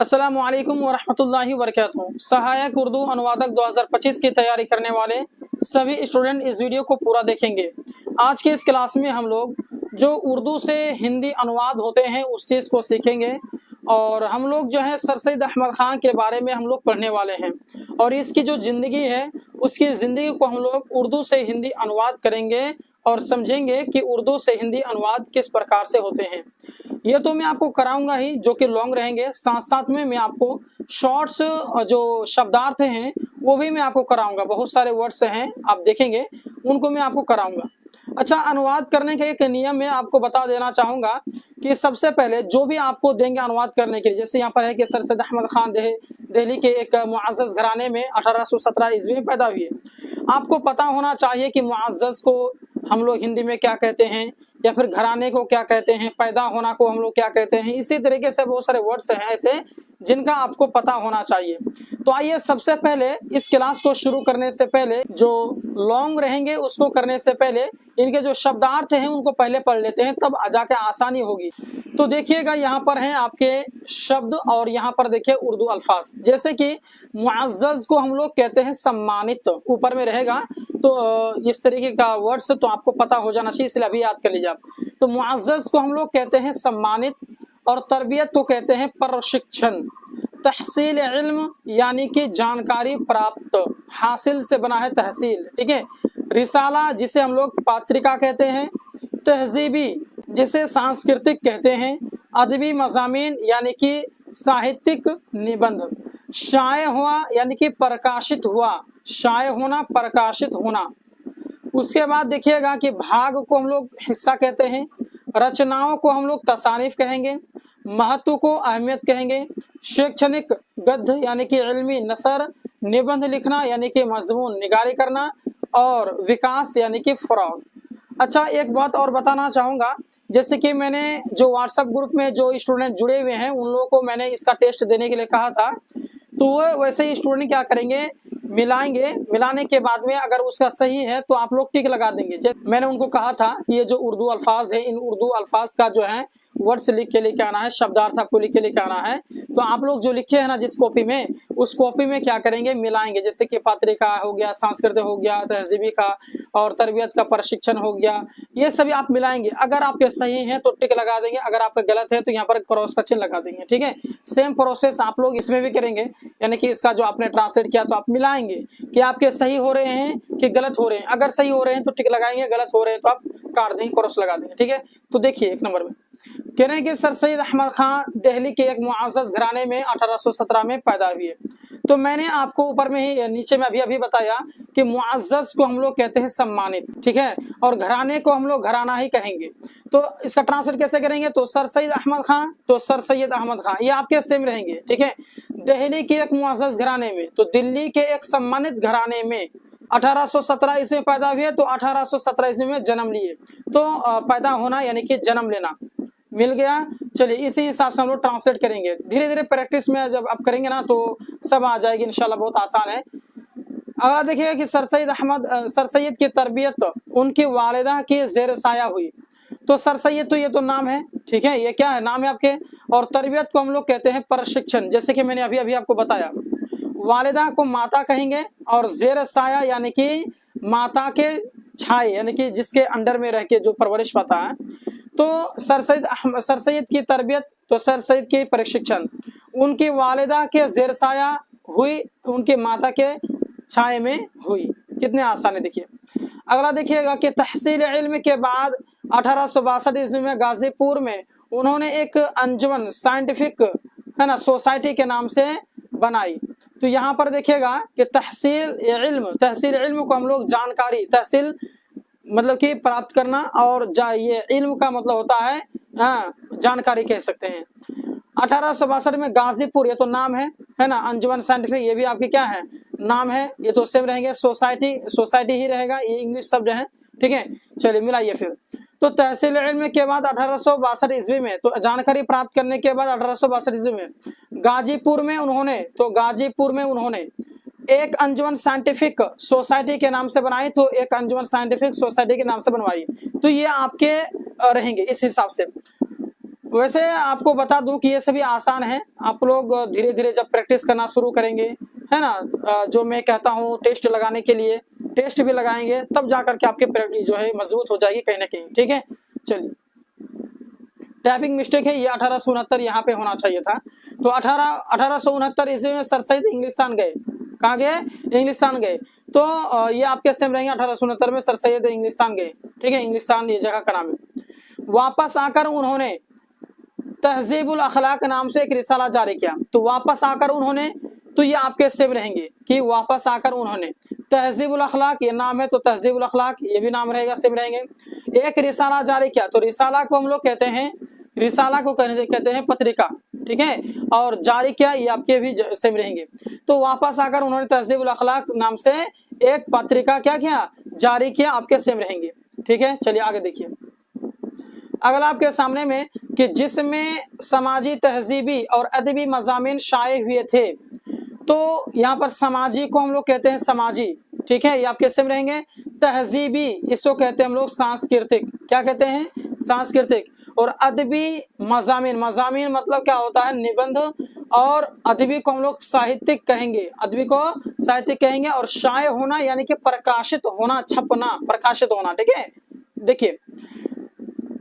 अस्सलामुअलैकुम वरहमतुल्लाहि वबरकातुहू। सहायक उर्दू अनुवादक 2025 की तैयारी करने वाले सभी स्टूडेंट इस वीडियो को पूरा देखेंगे। आज की इस क्लास में हम लोग जो उर्दू से हिंदी अनुवाद होते हैं उस चीज़ को सीखेंगे और हम लोग जो है सर सैयद अहमद ख़ान के बारे में हम लोग पढ़ने वाले हैं और इसकी जो ज़िंदगी है उसकी ज़िंदगी को हम लोग उर्दू से हिंदी अनुवाद करेंगे और समझेंगे कि उर्दू से हिंदी अनुवाद किस प्रकार से होते हैं। ये तो मैं आपको कराऊंगा ही जो कि लॉन्ग रहेंगे, साथ साथ में मैं आपको शॉर्ट्स जो शब्दार्थ हैं वो भी मैं आपको कराऊंगा। बहुत सारे वर्ड्स हैं आप देखेंगे उनको मैं आपको कराऊंगा। अच्छा, अनुवाद करने के एक नियम में आपको बता देना चाहूँगा कि सबसे पहले जो भी आपको देंगे अनुवाद करने के लिए, जैसे यहाँ पर है कि सर सैयद अहमद ख़ान दिल्ली के एक मुअज़्ज़ज़ घराने में 1817 ईस्वी में पैदा हुए। आपको पता होना चाहिए कि मुअज़्ज़ज़ को हम लोग हिंदी में क्या कहते हैं या फिर घराने को क्या कहते हैं, पैदा होना को हम लोग क्या कहते हैं। इसी तरीके से बहुत सारे वर्ड्स हैं ऐसे जिनका आपको पता होना चाहिए। तो आइए सबसे पहले इस क्लास को शुरू करने से पहले जो लॉन्ग रहेंगे उसको करने से पहले इनके जो शब्दार्थ हैं उनको पहले पढ़ लेते हैं, तब जाके आसानी होगी। तो देखिएगा यहाँ पर हैं आपके शब्द और यहाँ पर देखिए उर्दू अल्फाज। जैसे कि मुअज़्ज़ज़ को हम लोग कहते हैं सम्मानित, ऊपर में रहेगा तो इस तरीके का वर्ड्स तो आपको पता हो जाना चाहिए, इसलिए अभी याद कर लीजिए आप। तो मुअज़्ज़ज़ को हम लोग कहते हैं सम्मानित और तरबियत को कहते हैं प्रशिक्षण। तहसील इल्म यानी कि जानकारी प्राप्त, हासिल से बना है तहसील, ठीक है। रिसाला जिसे हम लोग पत्रिका कहते हैं, तहजीबी जिसे सांस्कृतिक कहते हैं, अदबी मज़ामीन यानी कि साहित्यिक निबंध, शाये हुआ यानी कि प्रकाशित हुआ, शाये होना प्रकाशित होना। उसके बाद देखिएगा कि भाग को हम लोग हिस्सा कहते हैं, रचनाओं को हम लोग तसानीफ कहेंगे, महत्व को अहमियत कहेंगे, शैक्षणिक गद्य यानी कि इल्मी नसर, निबंध लिखना यानी कि मजमून निगारी करना और विकास यानी कि फ़रोग़। अच्छा, एक बात और बताना चाहूँगा, जैसे कि मैंने जो व्हाट्सएप ग्रुप में जो स्टूडेंट जुड़े हुए हैं उन लोगों को मैंने इसका टेस्ट देने के लिए कहा था, तो वो वैसे ही स्टूडेंट क्या करेंगे, मिलाएंगे, मिलाने के बाद में अगर उसका सही है तो आप लोग टिक लगा देंगे। मैंने उनको कहा था कि ये जो उर्दू अल्फाज है इन उर्दू अल्फाज का जो है वर्ड्स लिख के लेके आना है, शब्दार्थ आपको लिख के लेके आना है। तो आप लोग जो लिखे हैं ना जिस कॉपी में, उस कॉपी में क्या करेंगे, मिलाएंगे। जैसे कि पत्रिका हो गया, सांस्कृतिक हो गया, तहजीबी का और तरबियत का प्रशिक्षण हो गया, ये सभी आप मिलाएंगे। अगर आपके सही हैं तो टिक लगा देंगे, अगर आपका गलत है तो यहाँ पर क्रॉस का चिन्ह लगा देंगे, ठीक है। सेम प्रोसेस आप लोग इसमें भी करेंगे, यानी कि इसका जो आपने ट्रांसलेट किया तो आप मिलाएंगे कि आपके सही हो रहे हैं कि गलत हो रहे हैं। अगर सही हो रहे हैं तो टिक लगाएंगे, गलत हो रहे हैं तो आप काट देंगे, क्रॉस लगा देंगे, ठीक है। तो देखिए एक नंबर में कह रहे हैं कि सर सैयद अहमद ख़ान दिल्ली के एक मुअज़्ज़ज़ घराने में 1817 में पैदा हुए। तो मैंने आपको ऊपर में ही नीचे में अभी बताया कि मुअज़्ज़ज़ को हम लोग कहते हैं सम्मानित, ठीक है, और घराने को हम लोग घराना ही कहेंगे। तो इसका ट्रांसलेट कैसे करेंगे, तो सर सैयद अहमद ख़ान तो सर सैयद अहमद ख़ान, ये आपके सेम रहेंगे, ठीक है। दिल्ली के एक मुअज़्ज़ज़ घराने में, तो दिल्ली के एक सम्मानित घराने में 1817 ईस्वी में पैदा हुए, तो 1817 ईस्वी में जन्म लिए। तो पैदा होना यानी कि जन्म लेना मिल गया। चलिए इसी हिसाब से हम लोग ट्रांसलेट करेंगे। धीरे धीरे प्रैक्टिस में जब आप करेंगे ना तो सब आ जाएगी इंशाल्लाह, बहुत आसान है। अगला देखिए कि सर सैयद की तरबियत उनकी वालिदा के ज़ेर साया हुई। तो सर सैयद तो ये तो नाम है, ठीक है, ये क्या है, नाम है आपके। और तरबियत को हम लोग कहते हैं प्रशिक्षण, जैसे कि मैंने अभी आपको बताया। वालिदा को माता कहेंगे और ज़ेर साया यानी कि माता के छाए यानी कि जिसके अंडर में रह के जो परवरिश पाता है। तो सर सैयद की तरबियत तो सर सैयद की प्रशिक्षण उनकी वालिदा के ज़ेर साया हुई, उनकी माता के छाए में हुई। कितने आसान है देखिए। अगला देखिएगा कि तहसील इल्म के बाद 1862 ईस्वी में गाजीपुर में उन्होंने एक अंजुमन साइंटिफिक है ना सोसाइटी के नाम से बनाई। तो यहाँ पर देखिएगा कि तहसील इल्म को हम लोग जानकारी, तहसील मतलब कि प्राप्त करना और ये इल्म का मतलब होता है जानकारी कह सकते हैं। 1862 में गाजीपुर ये तो नाम है ना, अंजुमन साइंटिफिक ये भी आपके क्या है, नाम है, ये तो सेम रहेंगे। सोसाइटी ही रहेगा, ये इंग्लिश शब्द है, ठीक है। चलिए मिलाइए फिर। तो तहसील इल्म के बाद 1862 ईस्वी में, तो जानकारी प्राप्त करने के बाद 1862 ईस्वी में गाजीपुर में उन्होंने एक अंजुमन साइंटिफिक सोसाइटी के नाम से बनाई। तो एक अंजुमन साइंटिफिक सोसाइटी के नाम से बनवाई। तो ये आपके रहेंगे इस हिसाब से। वैसे आपको बता दूं कि ये सभी आसान है, आप लोग धीरे धीरे जब प्रैक्टिस करना शुरू करेंगे, है ना, जो मैं कहता हूँ टेस्ट लगाने के लिए टेस्ट भी लगाएंगे, तब जाकर के आपके प्रैक्टिस जो है मजबूत हो जाएगी कहीं ना कहीं। ठीक है, चलिए, टाइपिंग मिस्टेक है, ये 1869 यहाँ पे होना चाहिए था। तो 1869 ईस्वी में सर सैयद इंग्लिस्तान गए। कहाँ गए? इंग्लिस्तान गए। तो ये आपके सेम रहेंगे, 1869 में सर सैयद इंग्लिस्तान गए। ठीक है, इंग्लिस्तान ये जगह का नाम है। वापस आकर उन्होंने तहजीबुल अखलाक नाम से एक रिसाला जारी किया। तो वापस आकर उन्होंने, तो ये आपके सेम रहेंगे कि वापस आकर उन्होंने तहजीबुल अखलाक, ये नाम है तो तहजीबुल अखलाक ये भी नाम रहेगा, सेम रहेंगे। एक रिसाला जारी किया, तो रिसाला को हम लोग कहते हैं, रिसाला को कहते हैं पत्रिका। ठीक है, और जारी किया ये आपके भी सेम रहेंगे। तो वापस आकर उन्होंने तहजीबुल अखलाक नाम से एक पत्रिका क्या किया? जारी किया, आपके सेम रहेंगे। ठीक है, चलिए आगे देखिए। अगला आपके सामने में कि जिसमें समाजी, तहजीबी और अदबी मज़ामीन शाये हुए थे। तो यहाँ पर समाजी को हम लोग कहते हैं समाजी। ठीक है, ये आपके सेम रहेंगे। तहजीबी इसको कहते हैं हम लोग सांस्कृतिक। क्या कहते हैं? सांस्कृतिक। और अदबी मज़ामीन, मज़ामीन मतलब क्या होता है? निबंध। और अदबी को हम लोग साहित्यिक कहेंगे, अदबी को साहित्यिक कहेंगे। और शाये होना यानी कि प्रकाशित होना, छपना, प्रकाशित होना। ठीक है, देखिए,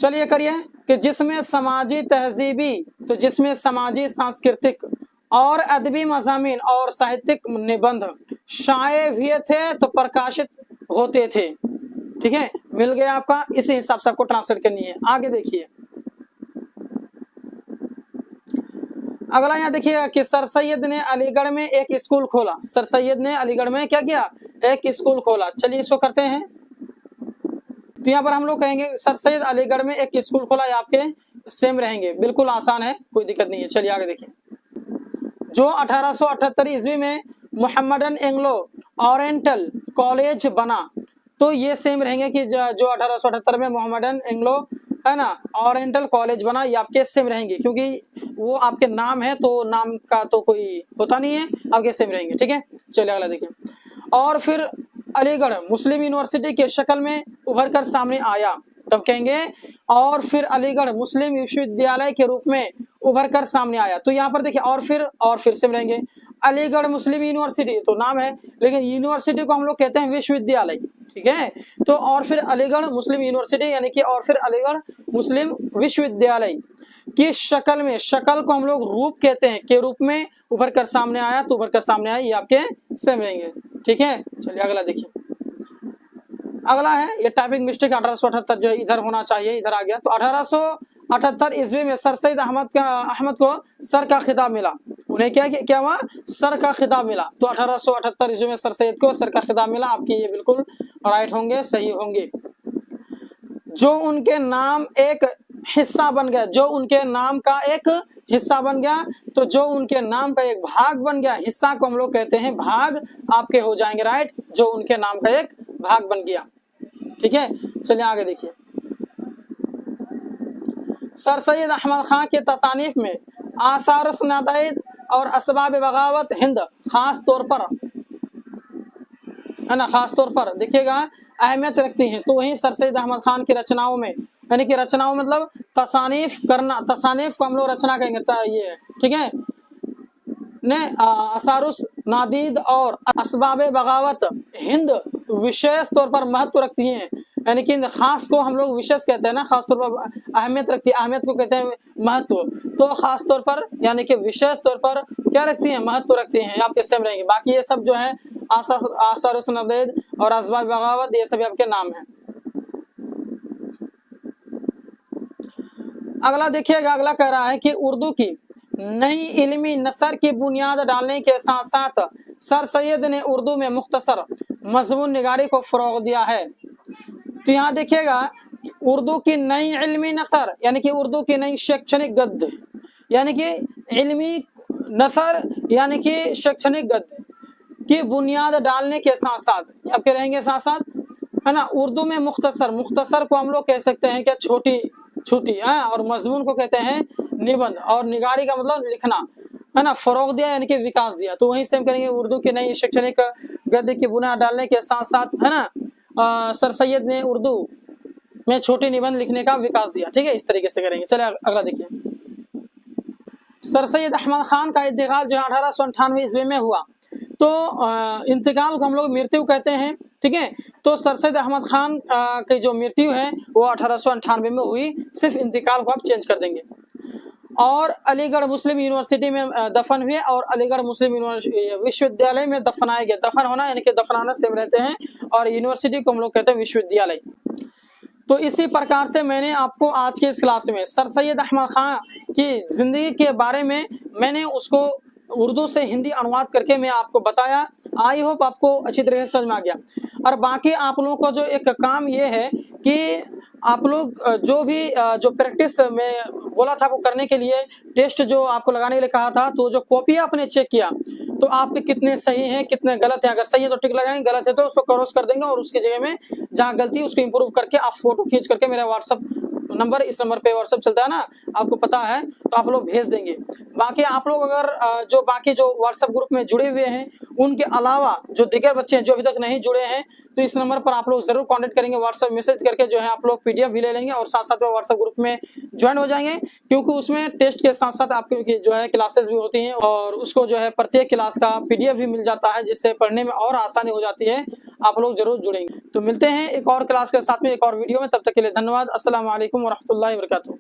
चलिए करिए कि जिसमें समाजी, तहजीबी, तो जिसमें समाजी, सांस्कृतिक और अदबी मज़ामीन और साहित्यिक निबंध शाये हुए थे, तो प्रकाशित होते थे। ठीक है, मिल गया आपका, इसी हिसाब से आपको ट्रांसलेट करनी है। आगे देखिए, अगला यहाँ देखिए कि सर सैयद ने अलीगढ़ में एक स्कूल खोला। सर सैयद ने अलीगढ़ में क्या किया? एक स्कूल खोला। चलिए इसको करते हैं। तो यहाँ पर हम लोग कहेंगे सर सैयद अलीगढ़ में एक स्कूल खोला, ये आपके सेम रहेंगे, बिल्कुल आसान है, कोई दिक्कत नहीं है। चलिए आगे देखिए। जो 1878 ईस्वी में मोहम्मदन एंग्लो ओरिएंटल कॉलेज बना। तो ये सेम रहेंगे कि जो 1878 में मोहम्मदन एंग्लो, है ना, ओरिएंटल कॉलेज बना, ये आपके सेम रहेंगे, क्योंकि वो आपके नाम है तो नाम का तो कोई होता नहीं है, आपके सेम रहेंगे। ठीक है, चलिए अगला देखिए। और फिर अलीगढ़ मुस्लिम यूनिवर्सिटी के शक्ल में उभर कर सामने आया। तब कहेंगे और फिर अलीगढ़ मुस्लिम विश्वविद्यालय के रूप में उभर कर सामने आया। तो यहाँ पर देखिए और फिर से रहेंगे। अलीगढ़ मुस्लिम यूनिवर्सिटी तो नाम है, लेकिन यूनिवर्सिटी को हम लोग कहते हैं विश्वविद्यालय। ठीक है, तो और फिर अलीगढ़ मुस्लिम यूनिवर्सिटी यानी कि और फिर अलीगढ़ मुस्लिम विश्वविद्यालय की शक्ल में, शक्ल को हम लोग रूप कहते हैं, के रूप में उभर कर सामने आया। तो उभर कर सामने आया, ये आपके सेम रहेंगे। ठीक है, चलिए अगला देखिए। अगला है ये टाइपिंग मिस्टेक 1878 जो है इधर होना चाहिए, इधर आ गया। तो 1878 ईस्वी में सर सैयद अहमद को सर का खिताब मिला। उन्हें क्या हुआ? सर का खिताब मिला। तो 1878 ईस्वी में सर सैयद को सर का खिताब मिला। आपकी ये बिल्कुल राइट होंगे, सही होंगे। जो उनके नाम एक हिस्सा बन गया, जो उनके नाम का एक हिस्सा बन गया, तो जो उनके नाम का एक भाग बन गया, हिस्सा को हम लोग कहते हैं भाग, आपके हो जाएंगे राइट, जो उनके नाम का एक भाग बन गया। ठीक है, चलिए आगे देखिए। सर सैयद अहमद खां के तसानीफ में आसार नदाइद और असबाब बगावत हिंद खास तौर पर, है ना, खास तौर पर देखिएगा अहमियत रखती हैं। तो वहीं सर सैयद अहमद खान की रचनाओं में, यानी कि रचनाओं मतलब तसानीफ करना, तसानीफ को हम लोग रचना कहेंगे। ये ठीक है ने असारुस नादीद और असबाब बगावत हिंद विशेष तौर पर महत्व रखती हैं, यानी कि खास को हम लोग विशेष कहते हैं ना, खास तौर पर अहमियत रखती है, अहमियत को कहते हैं महत्व। तो खास तौर पर यानी कि विशेष तौर पर क्या रखती हैं? महत्व रखती हैं, आपके सेम रहेंगे। बाकी ये सब जो है आसारुस नादीद और असबाब बगावत, ये सभी आपके नाम हैं। अगला देखिएगा, अगला कह रहा है कि उर्दू की नई इल्मी नसर की बुनियाद डालने के साथ साथ सर सैयद ने उर्दू में मुख्तसर मजमून निगारी को फरोग दिया है। तो यहाँ देखिएगा उर्दू की नई इल्मी नसर यानी कि उर्दू की नई शैक्षणिक गद्य, यानी कि इल्मी नसर यानी कि शैक्षणिक गद्य की बुनियाद डालने के साथ साथ आपके रहेंगे, साथ साथ, है ना, उर्दू में मुख्तसर, मुख्तसर को हम लोग कह सकते हैं क्या? छोटी छोटी है। और मजमून को कहते हैं निबंध, और निगारी का मतलब लिखना, है ना, फरोग दिया यानी कि विकास दिया। तो वहीं से हम करेंगे उर्दू की नई शैक्षणिक गद्य की बुनियाद डालने के साथ साथ, है ना, सर सैयद ने उर्दू में छोटे निबंध लिखने का विकास दिया। ठीक है, इस तरीके से करेंगे। चलिए अगला देखिए। सर सैयद अहमद खान का इंतकाल जो है 1898 ईस्वी में हुआ। तो इंतकाल को हम लोग मृत्यु कहते हैं। ठीक है, तो सर सैयद अहमद खान की जो मृत्यु है वो 1898 में हुई। सिर्फ इंतकाल को आप चेंज कर देंगे। और अलीगढ़ मुस्लिम यूनिवर्सिटी में दफन हुए और अलीगढ़ मुस्लिम विश्वविद्यालय में दफनाए गए। दफन होना यानी कि दफनाना सेम रहते हैं, और यूनिवर्सिटी को हम लोग कहते हैं विश्वविद्यालय। तो इसी प्रकार से मैंने आपको आज के इस क्लास में सर सैयद अहमद खान की जिंदगी के बारे में मैंने उसको उर्दू से हिंदी अनुवाद करके मैं आपको बताया। आई होप आपको अच्छी तरह से समझ में आ गया। और बाकी आप लोगों को जो एक काम ये है कि आप लोग जो भी जो प्रैक्टिस में बोला था वो करने के लिए, टेस्ट जो आपको लगाने के लिए कहा था, तो जो कॉपी आपने चेक किया तो आपके कितने सही हैं कितने गलत हैं। अगर सही है तो टिक लगाएंगे, गलत है तो उसको क्रॉस कर देंगे, और उसकी जगह में जहाँ गलती है उसको इंप्रूव करके आप फोटो खींच करके मेरा व्हाट्सअप नंबर, इस नंबर पे व्हाट्सअप चलता है ना, आपको पता है, तो आप लोग भेज देंगे। बाकी आप लोग अगर बाकी जो व्हाट्सएप ग्रुप में जुड़े हुए हैं उनके अलावा जो दिगर बच्चे हैं जो अभी तक नहीं जुड़े हैं, तो इस नंबर पर आप लोग जरूर कांटेक्ट करेंगे, व्हाट्सएप मैसेज करके जो है आप लोग पीडीएफ भी ले लेंगे और साथ साथ में व्हाट्सएप ग्रुप में ज्वाइन हो जाएंगे। क्योंकि उसमें टेस्ट के साथ साथ आपकी जो है क्लासेस भी होती हैं, और उसको जो है प्रत्येक क्लास का पीडीएफ भी मिल जाता है, जिससे पढ़ने में और आसानी हो जाती है। आप लोग जरूर जुड़ेंगे। तो मिलते हैं एक और क्लास के साथ में एक और वीडियो में, तब तक के लिए धन्यवाद। अस्सलाम वालेकुम व रहमतुल्लाहि व बरकातुहू।